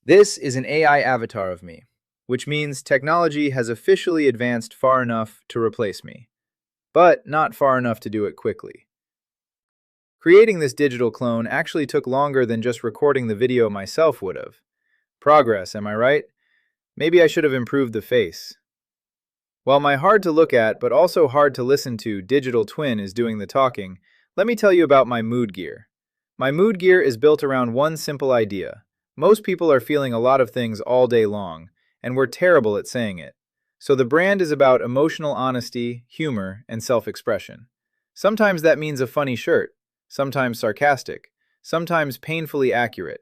This is an AI avatar of me, which means technology has officially advanced far enough to replace me, but not far enough to do it quickly. Creating this digital clone actually took longer than just recording the video myself would have. Progress, am I right? Maybe I should have improved the face. While my hard to look at but also hard to listen to digital twin is doing the talking, let me tell you about my mood gear. My mood gear is built around one simple idea. Most people are feeling a lot of things all day long, and we're terrible at saying it. So the brand is about emotional honesty, humor, and self-expression. Sometimes that means a funny shirt, sometimes sarcastic, sometimes painfully accurate.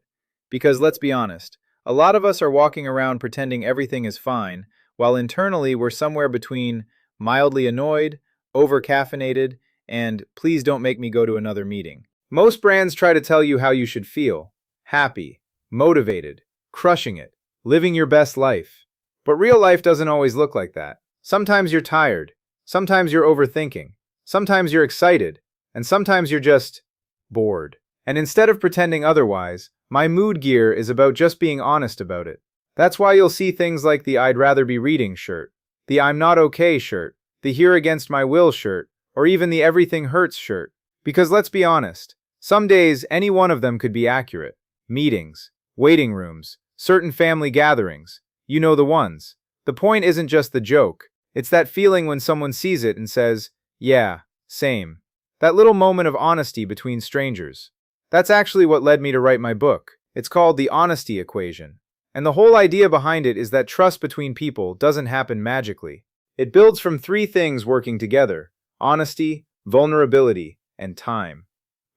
Because let's be honest, a lot of us are walking around pretending everything is fine, while internally we're somewhere between mildly annoyed, over-caffeinated, and please don't make me go to another meeting. Most brands try to tell you how you should feel: happy, motivated, crushing it, living your best life. But real life doesn't always look like that. Sometimes you're tired, sometimes you're overthinking, sometimes you're excited, and sometimes you're just bored. And instead of pretending otherwise, my mood gear is about just being honest about it. That's why you'll see things like the "I'd rather be reading" shirt, the "I'm not okay" shirt, the "Here against my will" shirt, or even the "Everything hurts" shirt. Because let's be honest, some days any one of them could be accurate. Meetings, waiting rooms, certain family gatherings. You know the ones. The point isn't just the joke. It's that feeling when someone sees it and says, "Yeah, same." That little moment of honesty between strangers. That's actually what led me to write my book. It's called The Honesty Equation. And the whole idea behind it is that trust between people doesn't happen magically. It builds from three things working together: honesty, vulnerability, and time.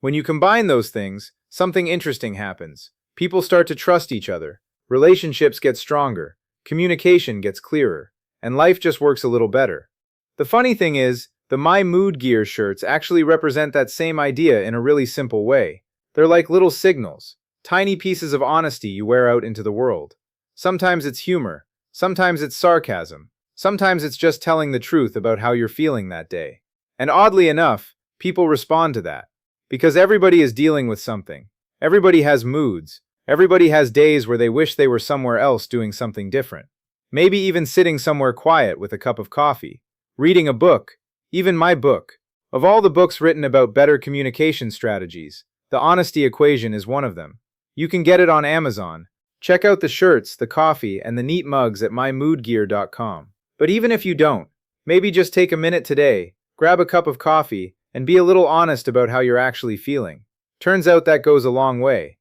When you combine those things, something interesting happens. People start to trust each other, relationships get stronger, communication gets clearer, and life just works a little better. The funny thing is, the My Mood Gear shirts actually represent that same idea in a really simple way. They're like little signals, tiny pieces of honesty you wear out into the world. Sometimes it's humor, sometimes it's sarcasm, sometimes it's just telling the truth about how you're feeling that day. And oddly enough, people respond to that. Because everybody is dealing with something. Everybody has moods. Everybody has days where they wish they were somewhere else doing something different. Maybe even sitting somewhere quiet with a cup of coffee. Reading a book. Even my book. Of all the books written about better communication strategies, The Honesty Equation is one of them. You can get it on Amazon. Check out the shirts, the coffee, and the neat mugs at mymoodgear.com. But even if you don't, maybe just take a minute today, grab a cup of coffee, and be a little honest about how you're actually feeling. Turns out that goes a long way.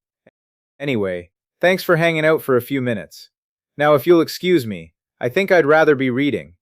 Anyway, thanks for hanging out for a few minutes. Now if you'll excuse me, I think I'd rather be reading.